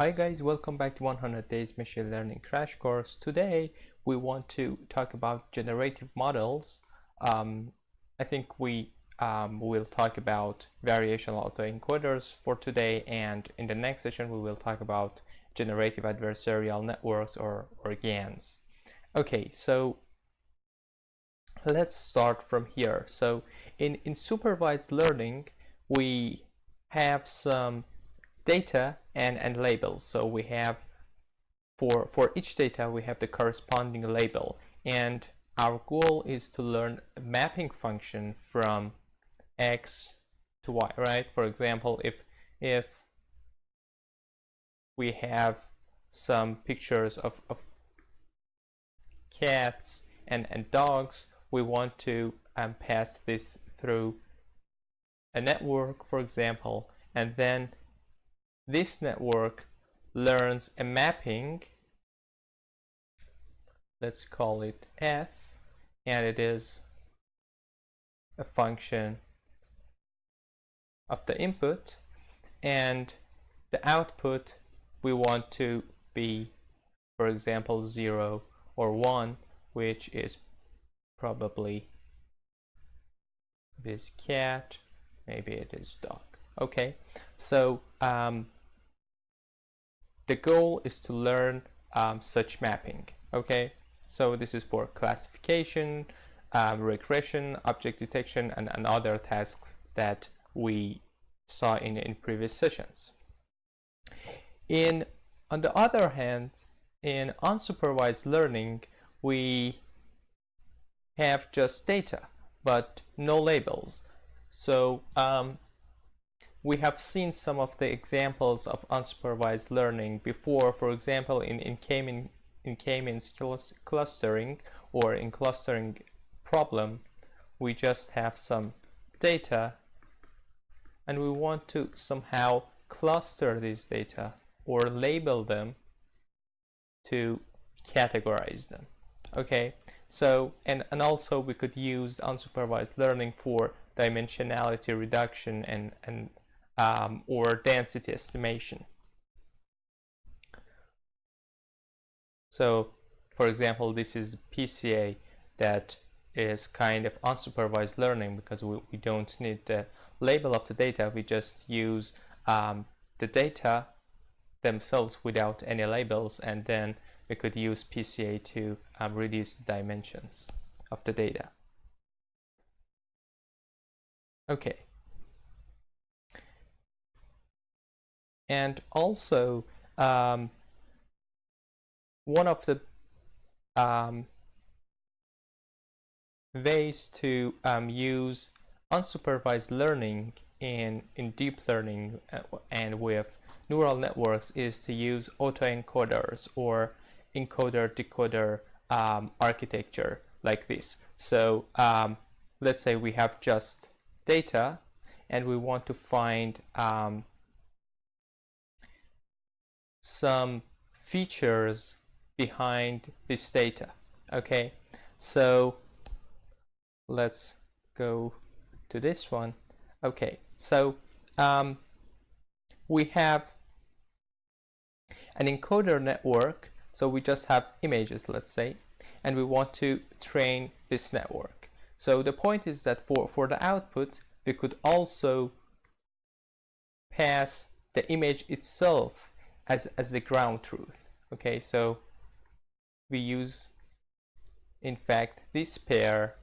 Hi guys, welcome back to 100 Days Machine Learning Crash Course. Today we want to talk about generative models. I think we will talk about variational autoencoders for today, and in the next session we will talk about generative adversarial networks or GANs. Okay, so let's start from here. So in supervised learning we have some data and labels. So we have for each data we have the corresponding label, and our goal is to learn a mapping function from X to Y, right? For example, if we have some pictures of cats and dogs, we want to pass this through a network, for example, and then this network learns a mapping, let's call it f, and it is a function of the input, and the output we want to be, for example, 0 or 1, which is probably this cat, maybe it is dog. Okay, so the goal is to learn such mapping. Okay, so this is for classification, regression, object detection, and other tasks that we saw in previous sessions. On the other hand, in unsupervised learning, we have just data but no labels. So we have seen some of the examples of unsupervised learning before. For example, in K-means clustering, or in clustering problem, we just have some data and we want to somehow cluster these data or label them to categorize them. Okay, so and also we could use unsupervised learning for dimensionality reduction and or density estimation. So for example, this is PCA that is kind of unsupervised learning because we don't need the label of the data. We just use the data themselves without any labels, and then we could use PCA to reduce the dimensions of the data. Okay. And also, one of the ways to use unsupervised learning in deep learning and with neural networks is to use autoencoders or encoder-decoder architecture like this. So let's say we have just data and we want to find some features behind this data. Okay, so let's go to this one. Okay, so we have an encoder network, so we just have images, let's say, and we want to train this network. So the point is that for the output we could also pass the image itself as the ground truth. Okay, so we use in fact this pair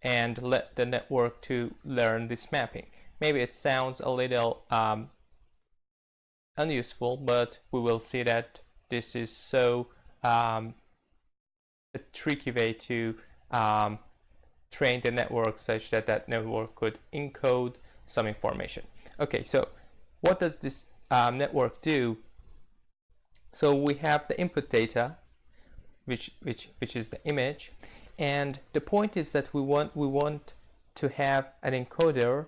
and let the network to learn this mapping. Maybe it sounds a little unuseful, but we will see that this is so a tricky way to train the network such that that network could encode some information. Okay, so what does this network do? So we have the input data, which is the image, and the point is that we want to have an encoder.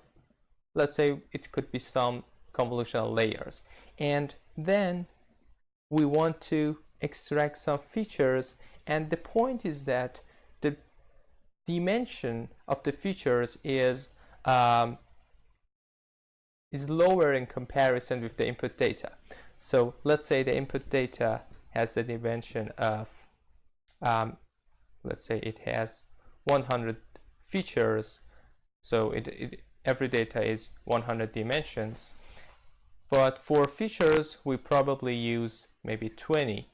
Let's say it could be some convolutional layers, and then we want to extract some features, and the point is that the dimension of the features is lower in comparison with the input data. So let's say the input data has the dimension of, let's say it has 100 features. So every data is 100 dimensions. But for features, we probably use maybe 20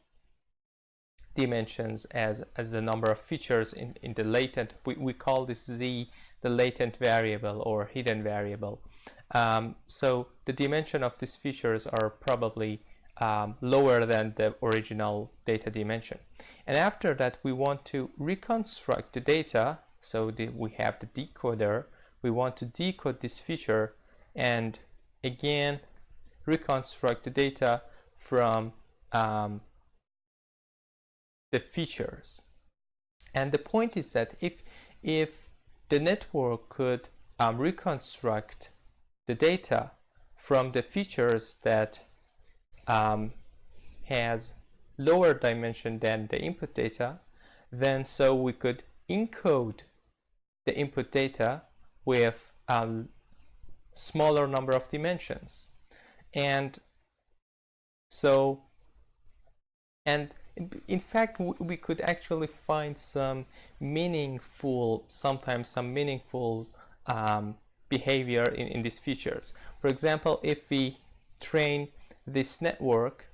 dimensions as the number of features in the latent. We call this Z the latent variable or hidden variable. So the dimension of these features are probably lower than the original data dimension. And after that, we want to reconstruct the data. So we have the decoder. We want to decode this feature and again reconstruct the data from the features. And the point is that if the network could reconstruct the data from the features that has lower dimension than the input data, then so we could encode the input data with smaller number of dimensions. And so, and in fact, we could actually find some meaningful, sometimes some meaningful behavior in these features. For example, if we train this network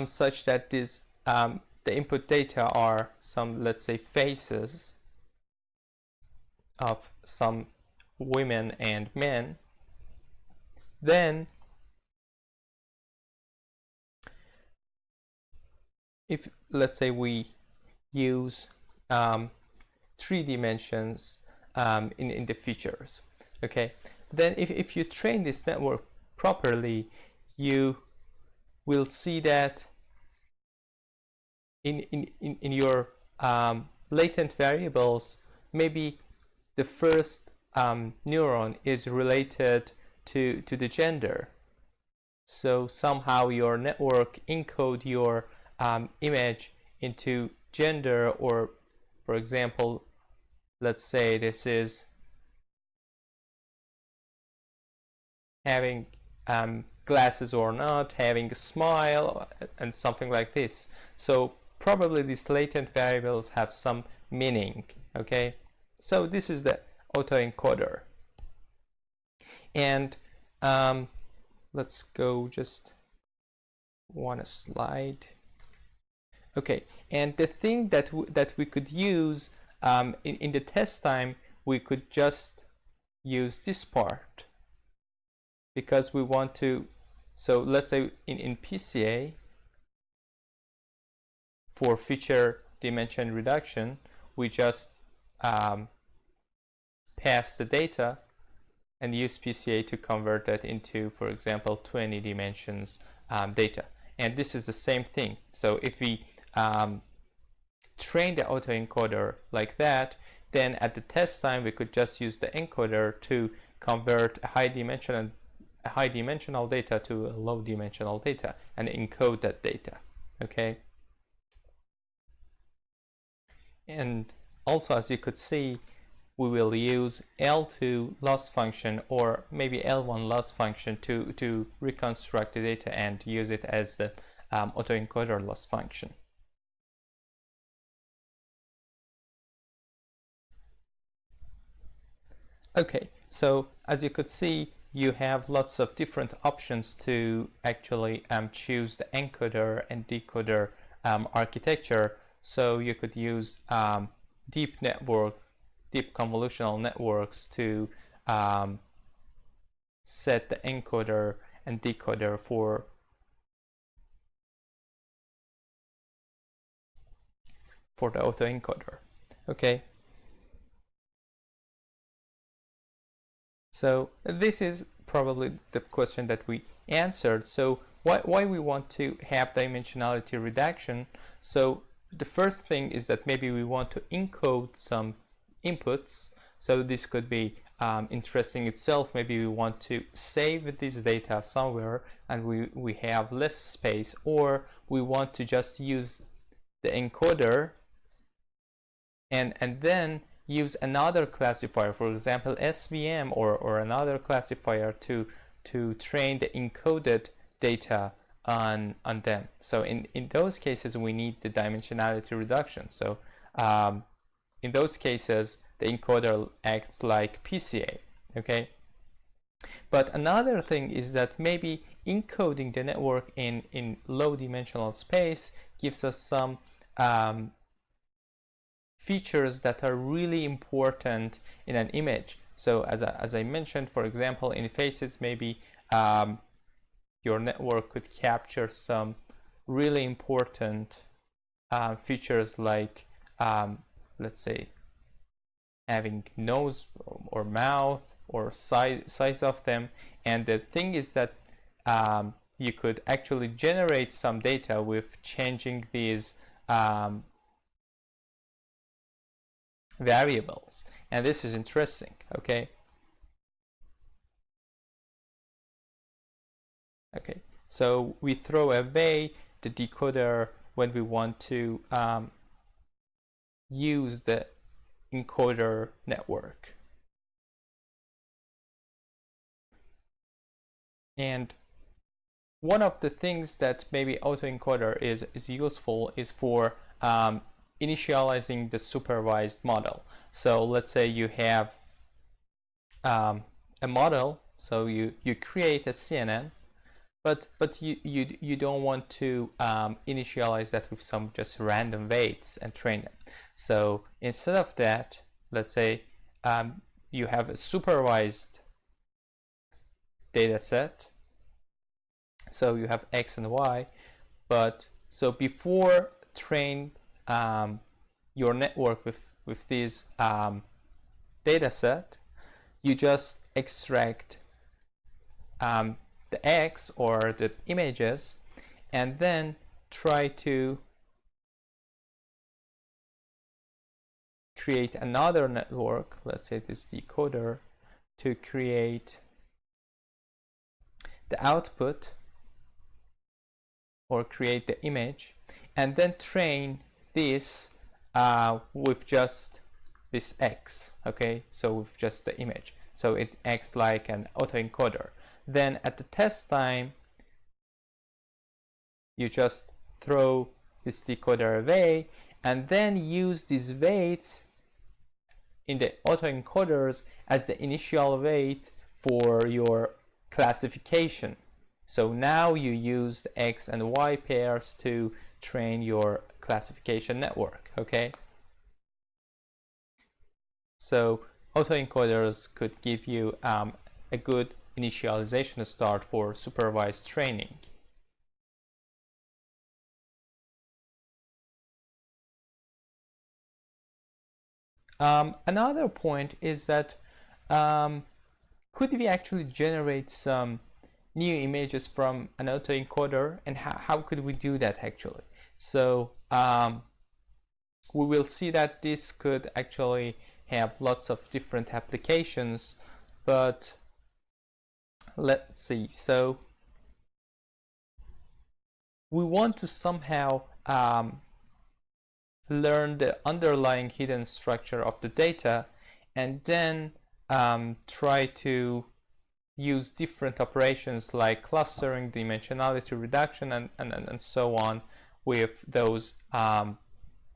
such that this the input data are some, let's say, faces of some women and men, then if, let's say, we use 3 dimensions in the features, okay, then if you train this network properly, you will see that in your latent variables, maybe the first neuron is related to the gender. So somehow your network encode your image into gender, or for example, let's say this is having glasses or not, having a smile, and something like this. So probably these latent variables have some meaning, okay? So this is the autoencoder. And let's go just one slide. Okay, and the thing that we could use in the test time, we could just use this part, because we want to, so let's say in PCA, for feature dimension reduction, we just pass the data and use PCA to convert that into, for example, 20 dimensions data. And this is the same thing. So if we train the autoencoder like that, then at the test time, we could just use the encoder to convert a high dimensional data to a low dimensional data and encode that data, okay? And also, as you could see, we will use L2 loss function or maybe L1 loss function to reconstruct the data and use it as the autoencoder loss function. Okay, so as you could see, you have lots of different options to actually choose the encoder and decoder architecture. So you could use deep convolutional networks to set the encoder and decoder for the autoencoder. Okay. So this is probably the question that we answered. So why we want to have dimensionality reduction? So the first thing is that maybe we want to encode some inputs. So this could be interesting itself. Maybe we want to save this data somewhere and we have less space, or we want to just use the encoder and then use another classifier, for example SVM or another classifier to to train the encoded data on them. So in those cases, we need the dimensionality reduction. So in those cases, the encoder acts like PCA, okay? But another thing is that maybe encoding the network in low dimensional space gives us some features that are really important in an image. So as I mentioned, for example, in faces, maybe your network could capture some really important features like, let's say, having nose or mouth or size of them. And the thing is that you could actually generate some data with changing these variables. And this is interesting, okay? Okay, so we throw away the decoder when we want to use the encoder network. And one of the things that maybe autoencoder is useful is for initializing the supervised model. So let's say you have a model, so you create a CNN, but you don't want to initialize that with some just random weights and train them. So instead of that, let's say you have a supervised data set. So you have X and Y, but so before train your network with these data set, you just extract the X or the images, and then try to create another network, let's say this decoder, to create the output or create the image, and then train this with just this X, okay? So with just the image. So it acts like an autoencoder. Then at the test time, you just throw this decoder away and then use these weights in the autoencoders as the initial weight for your classification. So now you use the X and Y pairs to train your classification network, okay? So autoencoders could give you a good initialization start for supervised training. Another point is that could we actually generate some new images from an autoencoder, and how could we do that actually? So we will see that this could actually have lots of different applications, but let's see. So we want to somehow learn the underlying hidden structure of the data, and then try to use different operations like clustering, dimensionality reduction, and so on with those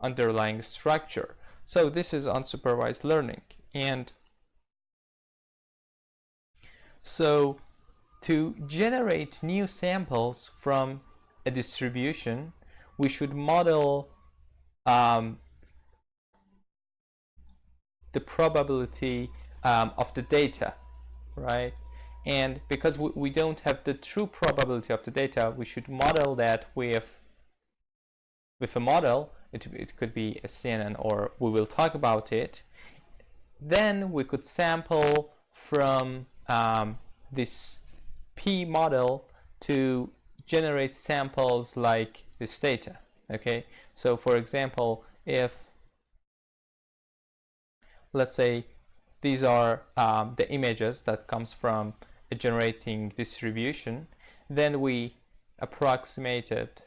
underlying structure. So this is unsupervised learning. And so to generate new samples from a distribution, we should model the probability of the data, right? And because we don't have the true probability of the data, we should model that with a model. It could be a CNN, or we will talk about it. Then we could sample from this P model to generate samples like this data, okay? So for example, if let's say these are the images that comes from a generating distribution, then we approximated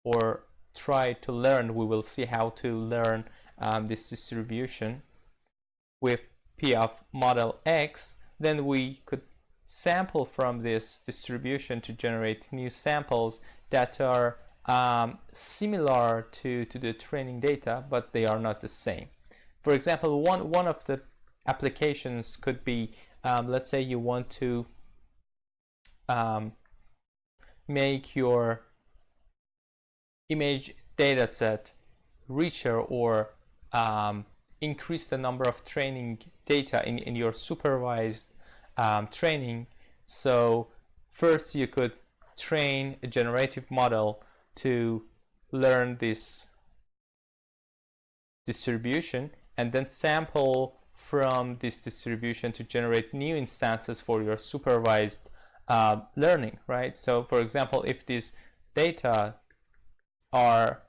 or try to learn, we will see how to learn this distribution with P of model X. Then we could sample from this distribution to generate new samples that are similar to the training data, but they are not the same. For example, one of the applications could be, let's say you want to make your image dataset richer, or increase the number of training data in your supervised training. So first you could train a generative model to learn this distribution, and then sample from this distribution to generate new instances for your supervised learning, right? So for example, if these data are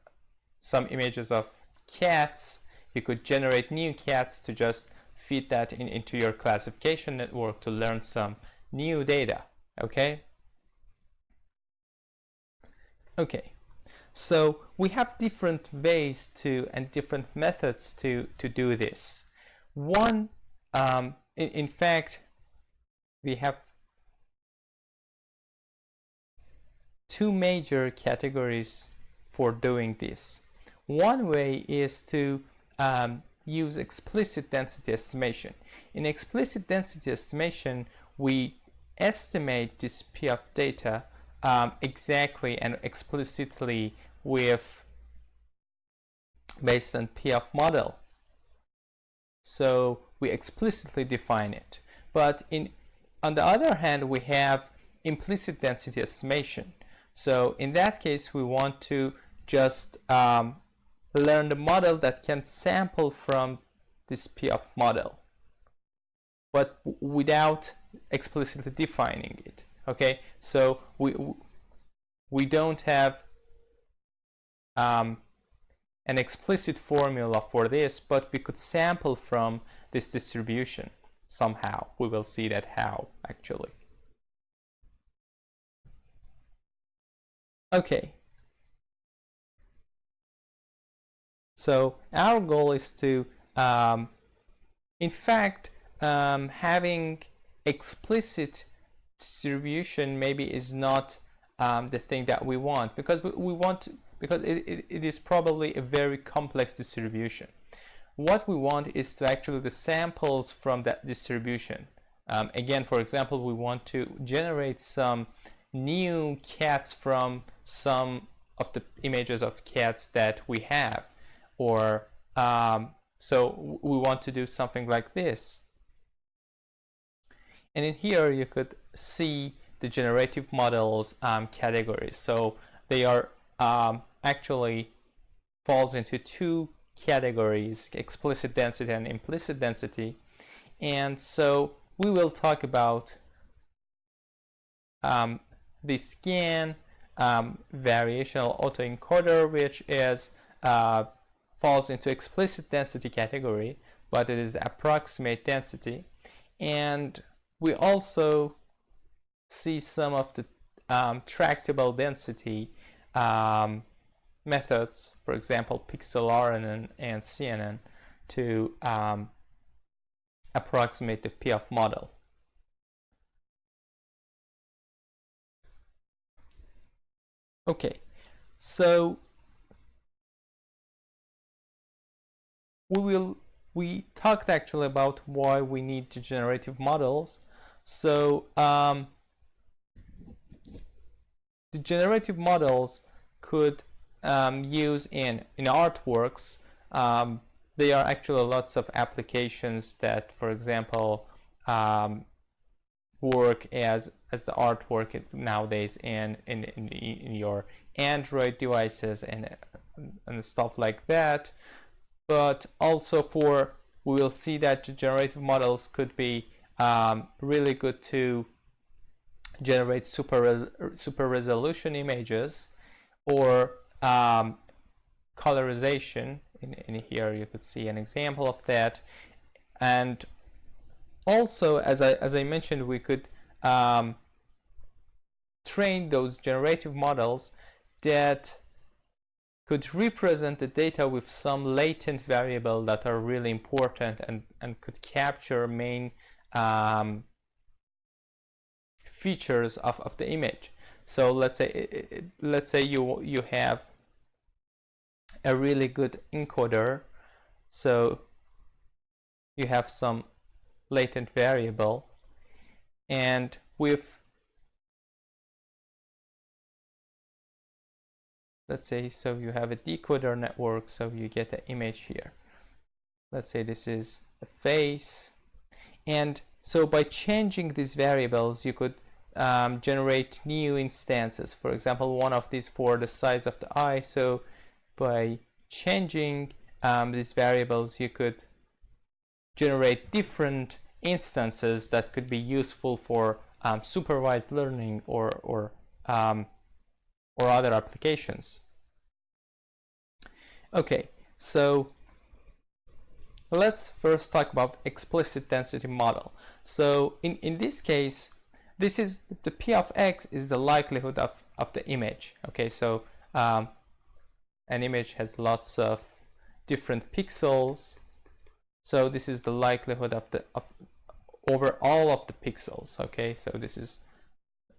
some images of cats, you could generate new cats to just feed that into your classification network to learn some new data. Okay, so we have different ways to and different methods to do this. One, in fact, we have two major categories for doing this. One way is to use explicit density estimation. In explicit density estimation, we estimate this P of data exactly and explicitly based on P of model. So we explicitly define it. But on the other hand, we have implicit density estimation. So in that case, we want to just learn the model that can sample from this P of model, but without explicitly defining it. Okay, so we don't have an explicit formula for this, but we could sample from this distribution somehow. We will see that how, actually. Okay, so our goal is to, in fact, having explicit distribution maybe is not the thing that we want, because it is probably a very complex distribution. What we want is to actually the samples from that distribution. Again, for example, we want to generate some new cats from some of the images of cats that we have, or so we want to do something like this. And in here you could see the generative models categories. So they are actually falls into two categories: explicit density and implicit density. And so we will talk about the scan variational autoencoder, which is falls into explicit density category, but it is approximate density. And we also see some of the tractable density methods, for example, PixelRNN and CNN, to approximate the P of model. Okay, so we talked actually about why we need the generative models. So the generative models could use in artworks. There are actually lots of applications that, for example, work as the artwork nowadays in your Android devices and stuff like that. But also we will see that the generative models could be really good to generate super resolution images, or colorization. In here you could see an example of that. And also, as I mentioned, we could train those generative models that could represent the data with some latent variable that are really important and could capture main features of the image. So let's say you have a really good encoder, so you have some latent variable, and with, let's say, so you have a decoder network, so you get an image here. Let's say this is a face, and so by changing these variables you could generate new instances. For example, one of these for the size of the eye. So by changing these variables, you could generate different instances that could be useful for supervised learning or other applications. Okay, so let's first talk about explicit density model. So in this case, this is the P of X is the likelihood of the image. Okay, so an image has lots of different pixels. So this is the likelihood of over all of the pixels. Okay, so this is,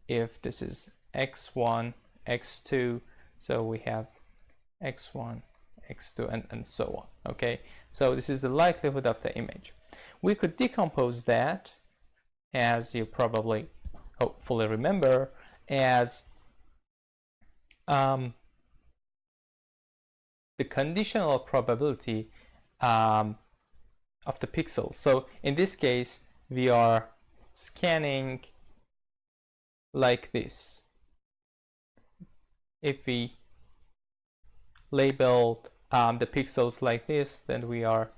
if this is x1, x2, so we have x1, x2, and so on. Okay, so this is the likelihood of the image. We could decompose that, as you probably hopefully remember, as the conditional probability of the pixels. So in this case, we are scanning like this. If we labeled the pixels like this, then we are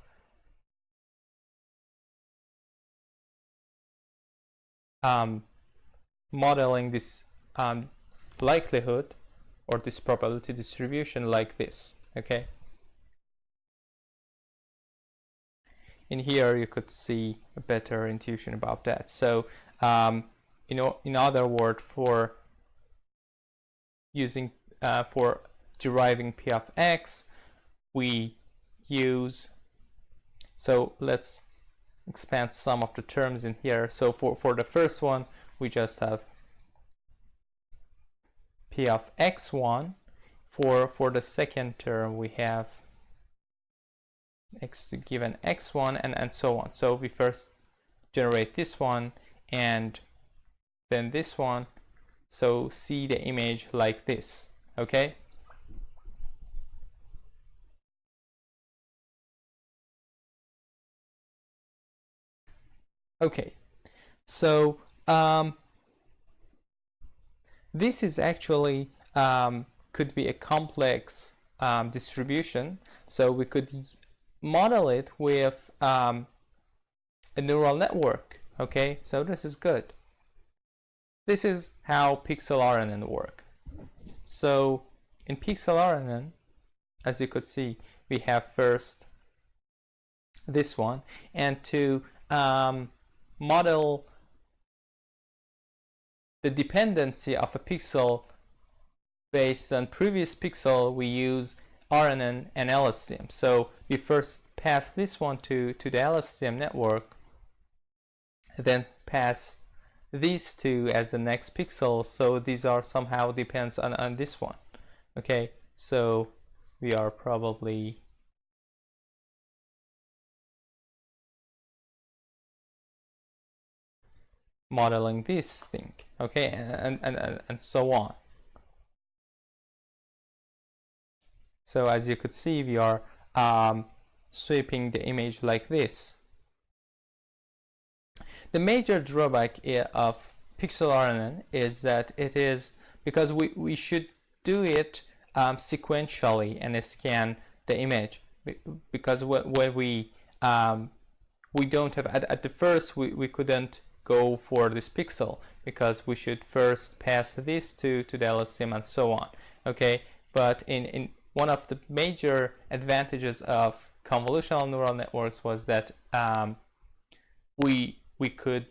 modeling this likelihood or this probability distribution like this. Okay. In here you could see a better intuition about that. So in other words, for using for deriving P of X, we use, so let's expand some of the terms in here. So for the first one, we just have P of X1. For the second term, we have x given x1 and so on. So we first generate this one and then this one, so see the image like this. Okay, okay, so this is actually could be a complex distribution, so we could model it with a neural network. Okay, so this is good. This is how PixelRNN work. So in PixelRNN, as you could see, we have first this one, and to model the dependency of a pixel based on previous pixel, we use RNN and LSTM. So we first pass this one to the LSTM network, then pass these two as the next pixel, so these are somehow depends on this one. Okay, so we are probably modeling this thing. Okay, and so on. So as you could see, we are sweeping the image like this. The major drawback of PixelRNN is that it is, because we should do it sequentially and scan the image, because when we don't have, at the first we couldn't go for this pixel, because we should first pass this to the LSTM and so on. Okay, but in one of the major advantages of convolutional neural networks was that we could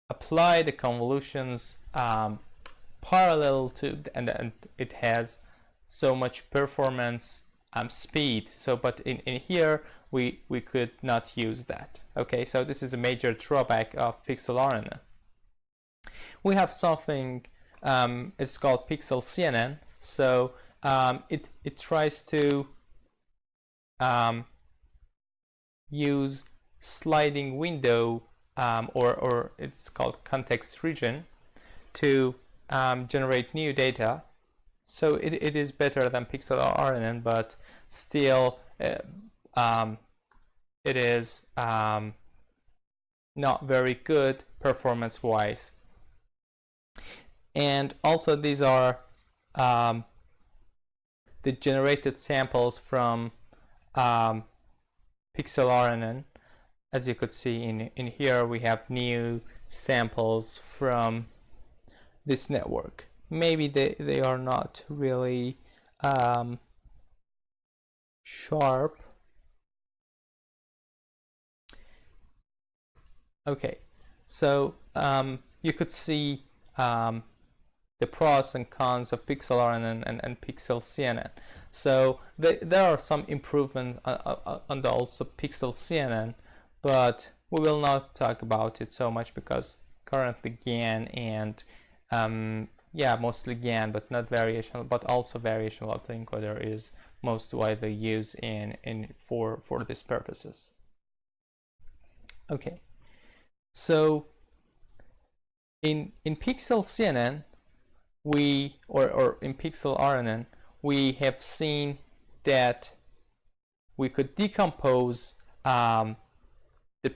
apply the convolutions parallel to, and it has so much performance speed. So, but in here we could not use that. Okay, so this is a major drawback of PixelRNN. We have something, it's called Pixel CNN. So it tries to use sliding window, or it's called context region, to generate new data. So it is better than PixelRNN, but still it is not very good performance-wise. And also these are the generated samples from PixelRNN. As you could see in here, we have new samples from this network. Maybe they are not really sharp. Okay, so you could see the pros and cons of PixelRNN and Pixel CNN. So there are some improvements on the also Pixel CNN, but we will not talk about it so much because currently GAN and mostly GAN, but not variational, but also variational autoencoder is most widely used for these purposes. Okay, so in Pixel CNN, or in PixelRNN, we have seen that we could decompose the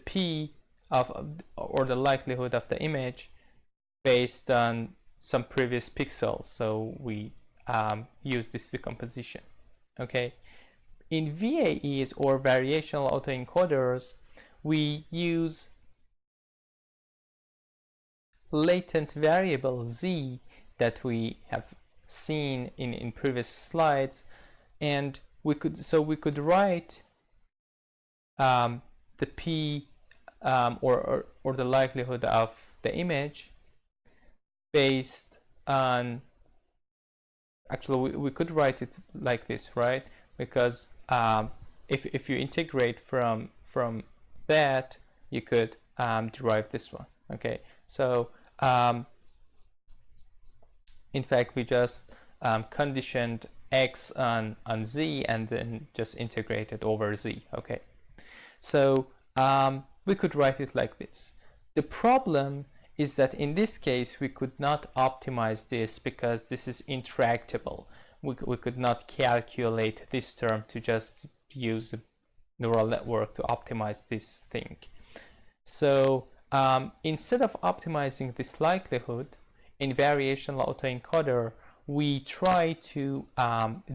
P or the likelihood of the image based on some previous pixels. So we use this decomposition. Okay. In VAEs or variational autoencoders, we use latent variable Z that we have seen in previous slides, and we could write the P or the likelihood of the image based on, actually we could write it like this, right? Because if you integrate from that, you could derive this one. Okay, so in fact we just conditioned X on Z and then just integrated over Z. Okay, so we could write it like this. The problem is that in this case we could not optimize this because this is intractable. We could not calculate this term to just use a neural network to optimize this thing. So instead of optimizing this likelihood in variational autoencoder, we try to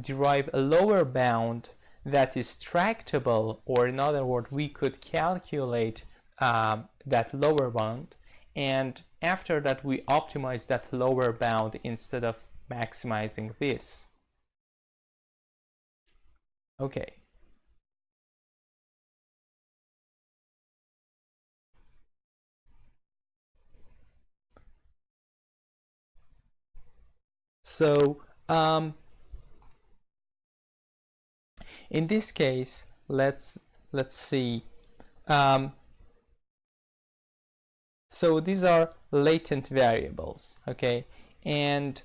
derive a lower bound that is tractable, or in other words, we could calculate that lower bound, and after that we optimize that lower bound instead of maximizing this. Okay. So in this case, let's see. So these are latent variables, okay? And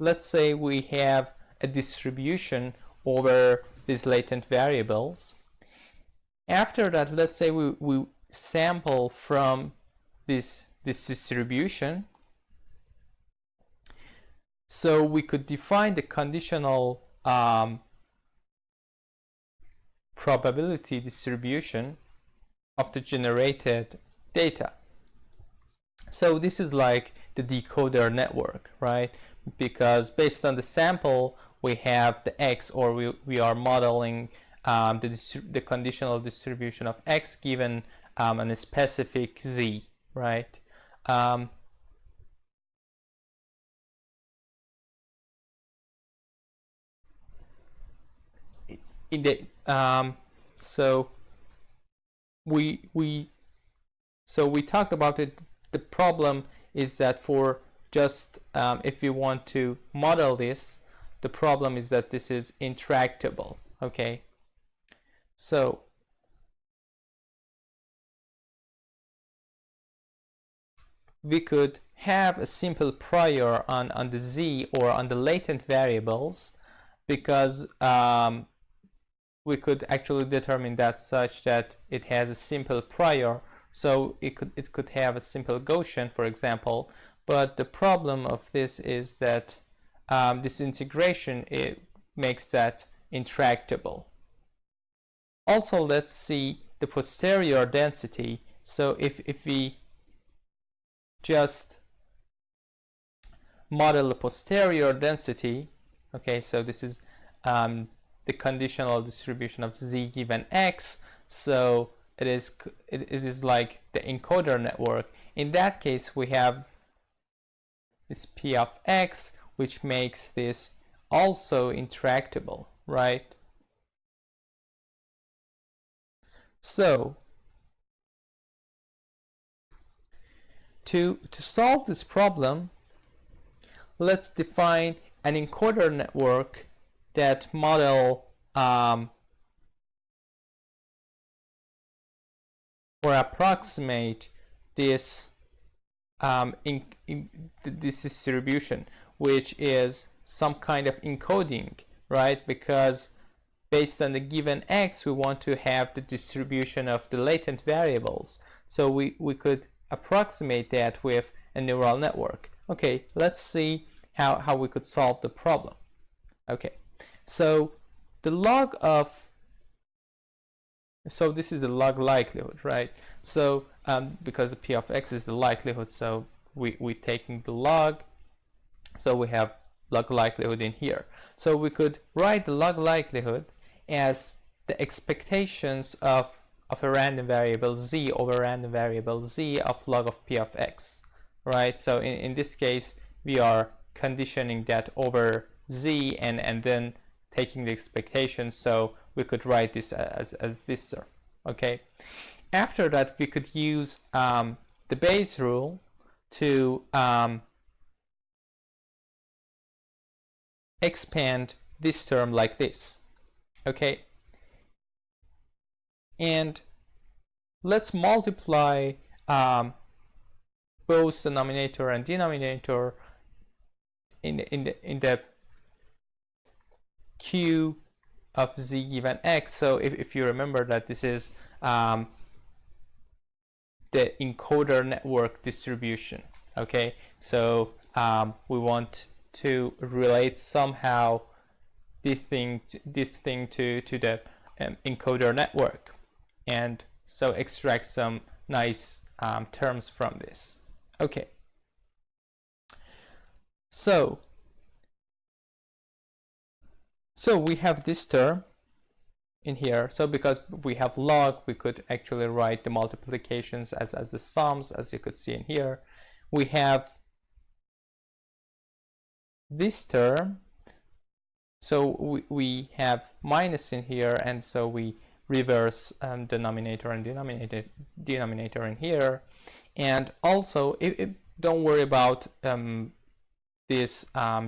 let's say we have a distribution over these latent variables. After that, let's say we sample from this distribution. So we could define the conditional probability distribution of the generated data. So this is like the decoder network, right? Because based on the sample, we have the X, or we are modeling the conditional distribution of X given a specific Z, right? In the so we talked about it. The problem is that for just if you want to model this, the problem is that this is intractable. Okay, so we could have a simple prior on the z or on the latent variables, because we could actually determine that such that it has a simple prior, so it could have a simple Gaussian, for example. But the problem of this is that this integration, it makes that intractable. Also, let's see the posterior density. So if we just model the posterior density, okay, so this is the conditional distribution of z given x, so it is like the encoder network. In that case, we have this p of x, which makes this also intractable, right? So to solve this problem, let's define an encoder network that model or approximate this this distribution, which is some kind of encoding, right? Because based on the given x, we want to have the distribution of the latent variables. So we could approximate that with a neural network. Okay, let's see how we could solve the problem. Okay, so the log of, so this is the log likelihood, right? So because the p of x is the likelihood, so we taking the log, so we have log likelihood in here. So we could write the log likelihood as the expectations of a random variable z over random variable z of log of p of x, right? So in this case, we are conditioning that over z and then taking the expectations, so we could write this as this term, okay? After that, we could use the Bayes rule to expand this term like this, okay? And let's multiply both the numerator and denominator in the q of z given x. So if you remember that this is the encoder network distribution, okay? So we want to relate somehow this thing to the encoder network, and so extract some nice terms from this. Okay, so we have this term in here. So because we have log, we could actually write the multiplications as the sums, as you could see in here. We have this term, so we have minus in here, and so we reverse denominator and denominator in here. And also, don't worry about this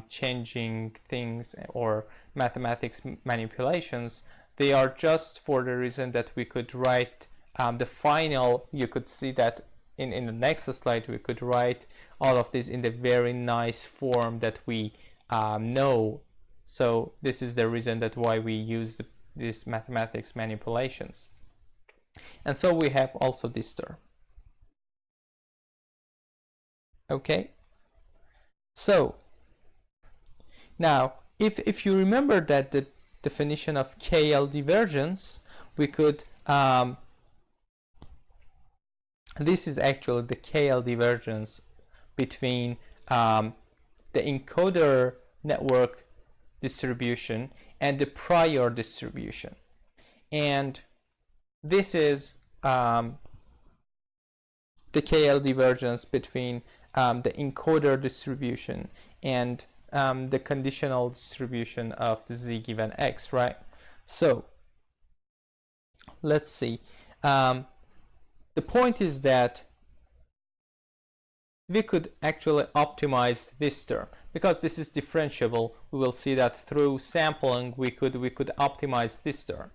changing things or mathematics manipulations. They are just for the reason that we could write the final. You could see that in the next slide, we could write all of this in the very nice form that we know. So this is the reason that why we use these mathematics manipulations. And so we have also this term. Okay, so now if you remember that the definition of KL divergence, we could this is actually the KL divergence between the encoder network distribution and the prior distribution, and this is the KL divergence between the encoder distribution and the conditional distribution of the z given x, right? So let's see. The point is that we could actually optimize this term because this is differentiable. We will see that through sampling we could optimize this term.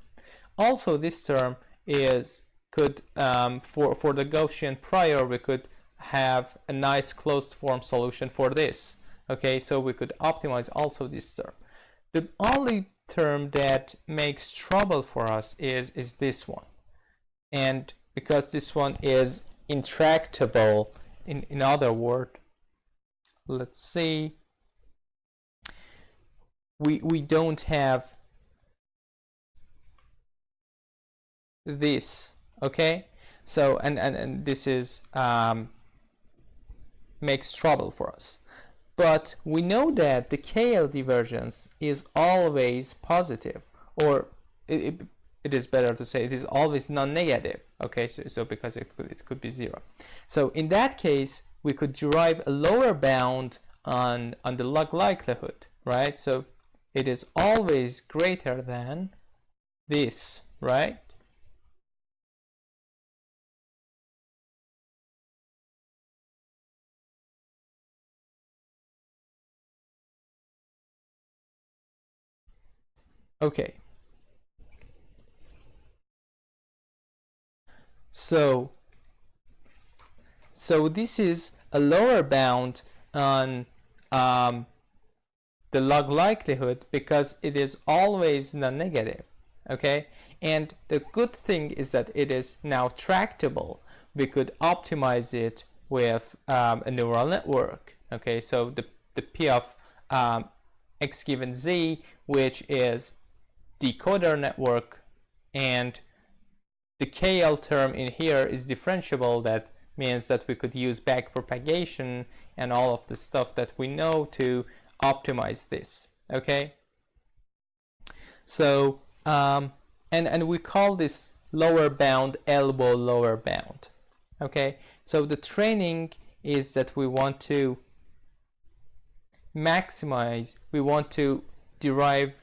Also, this term is for the Gaussian prior, we could have a nice closed form solution for this. Okay, so we could optimize also this term. The only term that makes trouble for us is this one. And because this one is intractable, in other words, let's see, we don't have this. Okay, so and this is makes trouble for us. But we know that the KL divergence is always positive, or it is better to say it is always non-negative. Okay, so because it could be 0. So in that case, we could derive a lower bound on the log likelihood, right? So it is always greater than this, right? Okay. So this is a lower bound on the log likelihood because it is always non-negative. Okay, and the good thing is that it is now tractable. We could optimize it with a neural network. Okay, so the P of x given z, which is decoder network, and the KL term in here is differentiable. That means that we could use backpropagation and all of the stuff that we know to optimize this. Okay, so and we call this lower bound elbow lower bound. Okay, so the training is that we want to maximize, we want to derive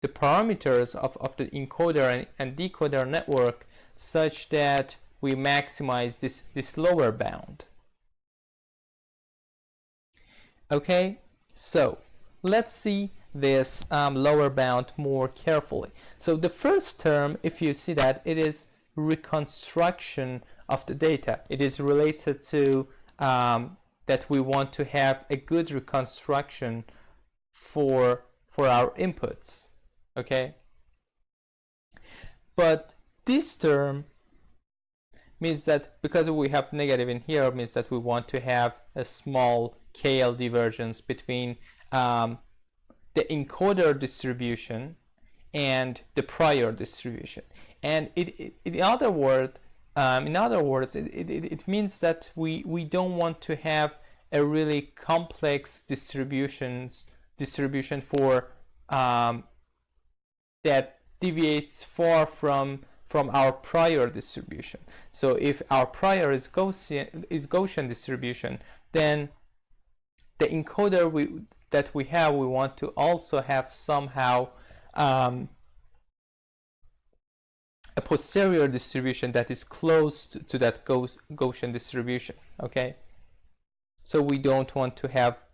the parameters of the encoder and decoder network such that we maximize this lower bound. Okay, so let's see this lower bound more carefully. So the first term, if you see that, it is reconstruction of the data. It is related to that we want to have a good reconstruction for our inputs. Okay, but this term means that because we have negative in here, means that we want to have a small KL divergence between the encoder distribution and the prior distribution. And in other words, it means that we don't want to have a really complex distribution for that deviates far from our prior distribution. So if our prior is Gaussian distribution, then the encoder that we have, we want to also have somehow a posterior distribution that is close to that Gaussian distribution. Okay, so we don't want to have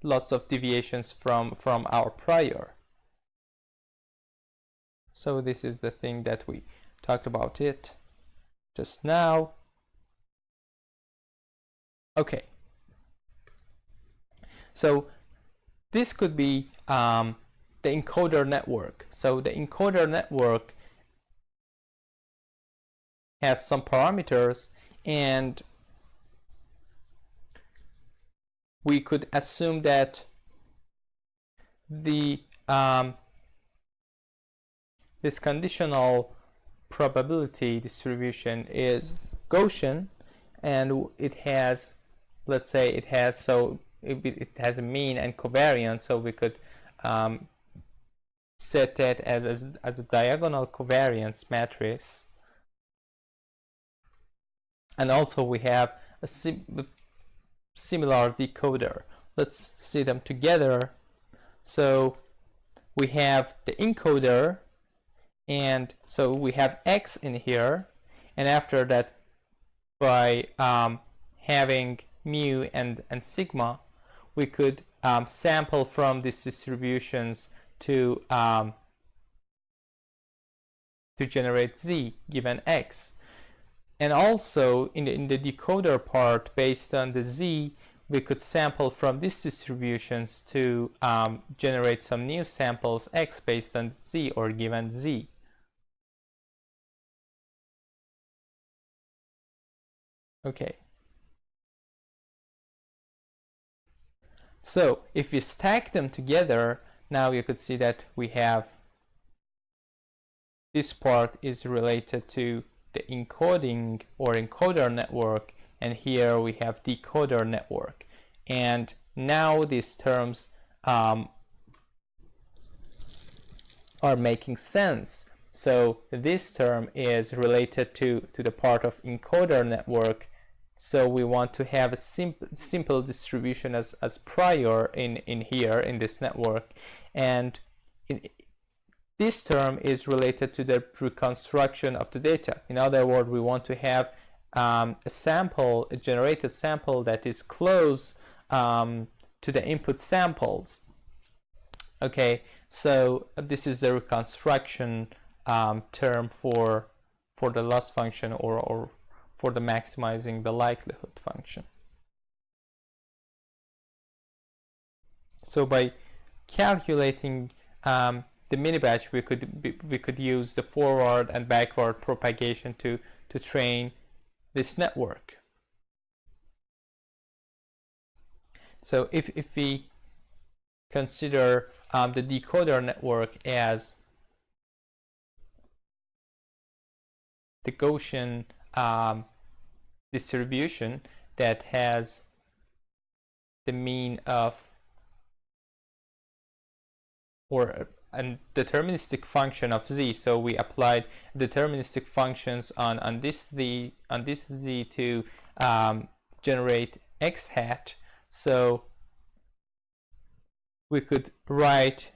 lots of deviations from our prior. So this is the thing that we talked about it just now. Okay, so this could be the encoder network. So the encoder network has some parameters, and we could assume that the this conditional probability distribution is Gaussian, and it has, let's say it has, so it has a mean and covariance, so we could set that as a diagonal covariance matrix. And also we have a similar decoder. Let's see them together. So we have the encoder, and so we have x in here, and after that, by having mu and sigma, we could sample from these distributions to generate z given x. And also in the decoder part, based on the Z, we could sample from these distributions to generate some new samples X based on Z or given Z. Okay. So if we stack them together, now you could see that we have this part is related to the encoding or encoder network, and here we have decoder network. And now these terms are making sense. So this term is related to the part of encoder network. So we want to have a simple distribution as prior in here in this network. And this term is related to the reconstruction of the data. In other words, we want to have a sample, a generated sample that is close to the input samples. Okay, so this is the reconstruction term for the loss function or for the maximizing the likelihood function. So by calculating the mini batch, we could use the forward and backward propagation to train this network. So if we consider the decoder network as the Gaussian distribution that has the mean of or a deterministic function of z, so we applied deterministic functions on this z to generate x hat. So we could write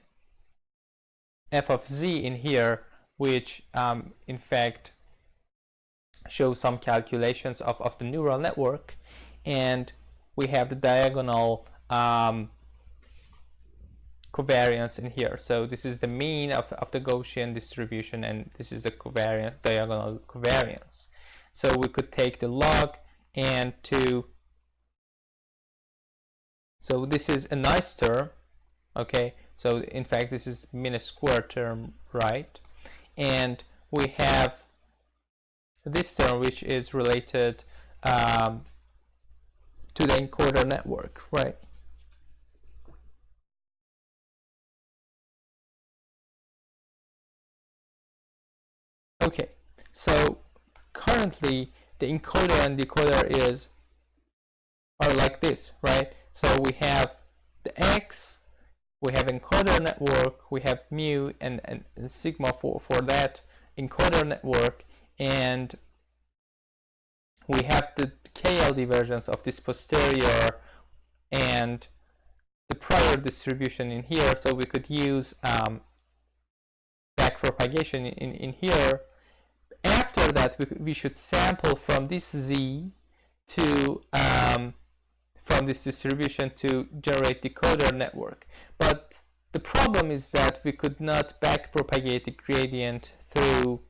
f of z in here, which in fact shows some calculations of the neural network, and we have the diagonal covariance in here. So this is the mean of the Gaussian distribution, and this is the covariance, diagonal covariance. So we could take the log and so this is a nice term. Okay, so in fact this is min square term, right? And we have this term which is related to the encoder network, right? Okay, so currently the encoder and decoder are like this, right? So we have the X, we have encoder network, we have mu and sigma for that encoder network, and we have the KLD versions of this posterior and the prior distribution in here. So we could use backpropagation in here. After that, we should sample from this Z to from this distribution to generate decoder network. But the problem is that we could not backpropagate the gradient through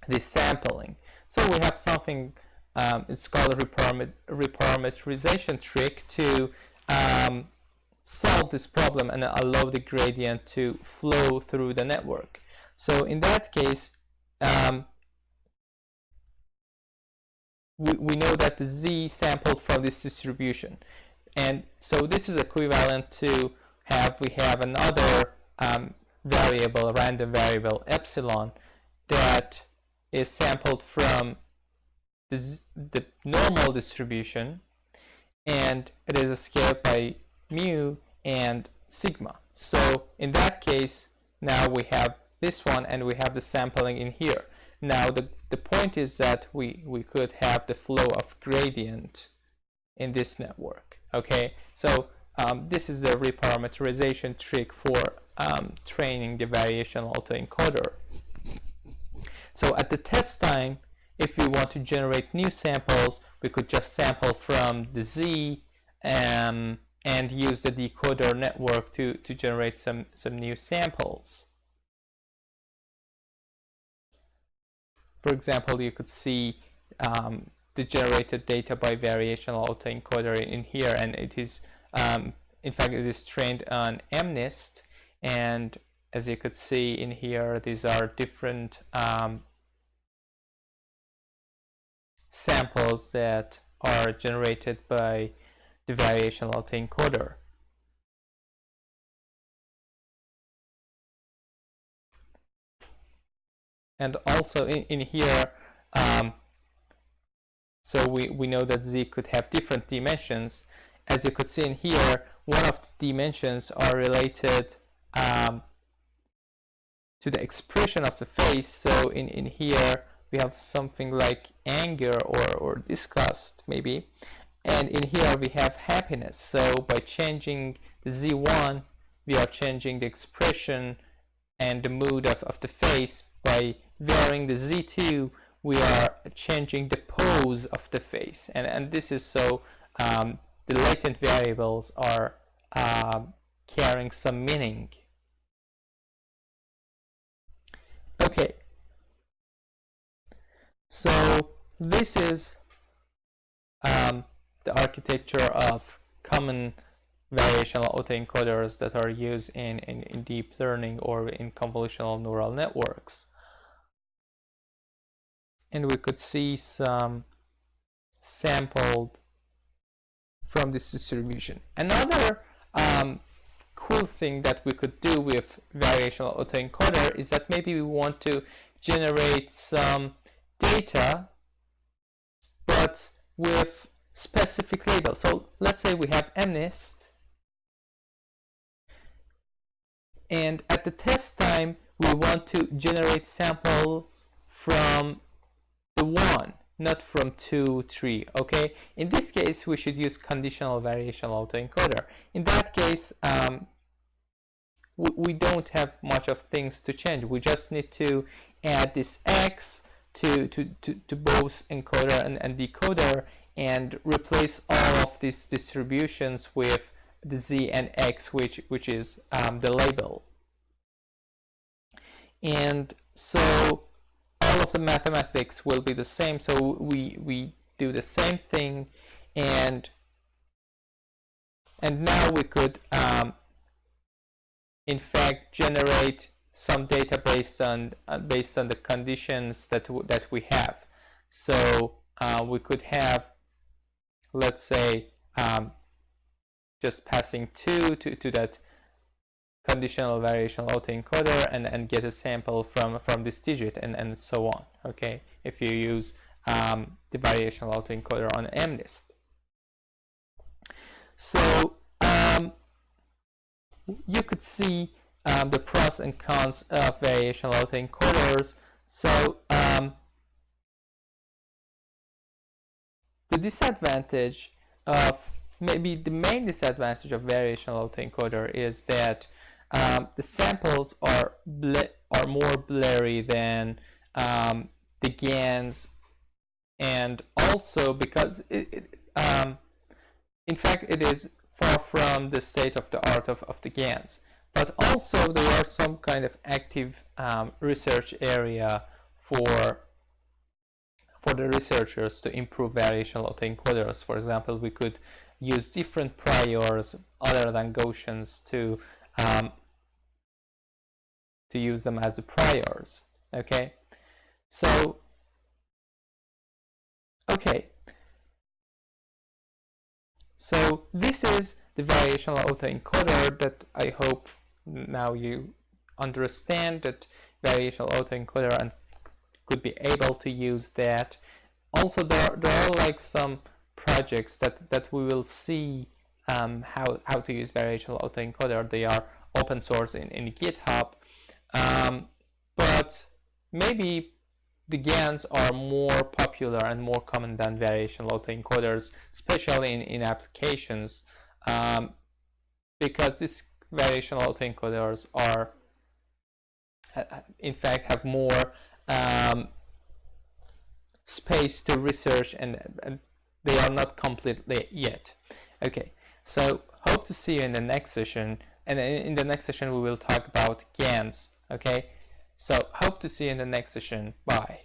this sampling. So we have something, it's called a reparameterization trick to solve this problem and allow the gradient to flow through the network. So in that case, we know that the Z sampled from this distribution, and so this is equivalent to we have another variable, a random variable epsilon, that is sampled from the normal distribution, and it is scaled by mu and sigma. So in that case, now we have this one and we have the sampling in here. Now the point is that we could have the flow of gradient in this network. Okay, so this is the reparameterization trick for training the variational autoencoder. So at the test time, if we want to generate new samples, we could just sample from the Z and use the decoder network to generate some new samples. For example, you could see the generated data by variational autoencoder in here, and it is in fact it is trained on MNIST, and as you could see in here, these are different samples that are generated by the variational autoencoder. And also in here, so we know that Z could have different dimensions. As you could see in here, one of the dimensions are related to the expression of the face. So in here, we have something like anger or disgust, maybe. And in here, we have happiness. So by changing the Z1, we are changing the expression and the mood of the face. By varying the Z2, we are changing the pose of the face. And this is so the latent variables are carrying some meaning. Okay, so this is the architecture of common variational autoencoders that are used in deep learning or in convolutional neural networks. And we could see some sampled from this distribution. Another cool thing that we could do with variational autoencoder is that maybe we want to generate some data but with specific labels. So let's say we have MNIST, and at the test time we want to generate samples from the 1, not from 2, 3. Okay, in this case we should use conditional variational autoencoder. In that case we don't have much of things to change. We just need to add this X to both encoder and decoder and replace all of these distributions with the Z and X, which is the label. And so all of the mathematics will be the same. So we do the same thing, and now we could in fact generate some data based on the conditions that we have. So we could have, let's say, just passing 2 to that conditional variational autoencoder and get a sample from this digit and so on. Okay, if you use the variational autoencoder on MNIST. So you could see the pros and cons of variational autoencoders. So the disadvantage of, maybe the main disadvantage of variational autoencoder is that the samples are more blurry than the GANs, and also because in fact it is far from the state of the art of the GANs. But also there are some kind of active research area for the researchers to improve variational autoencoders. For example, we could use different priors other than Gaussians to use them as the priors. Okay, so so this is the variational autoencoder that I hope now you understand that variational autoencoder and could be able to use that. Also there are like some projects that we will see how to use variational autoencoder. They are open source in GitHub, but maybe the GANs are more popular and more common than variational autoencoders, especially in applications, because these variational autoencoders are in fact have more space to research, and they are not completely yet. Okay, so hope to see you in the next session, and in the next session we will talk about GANs. Okay, so hope to see you in the next session. Bye.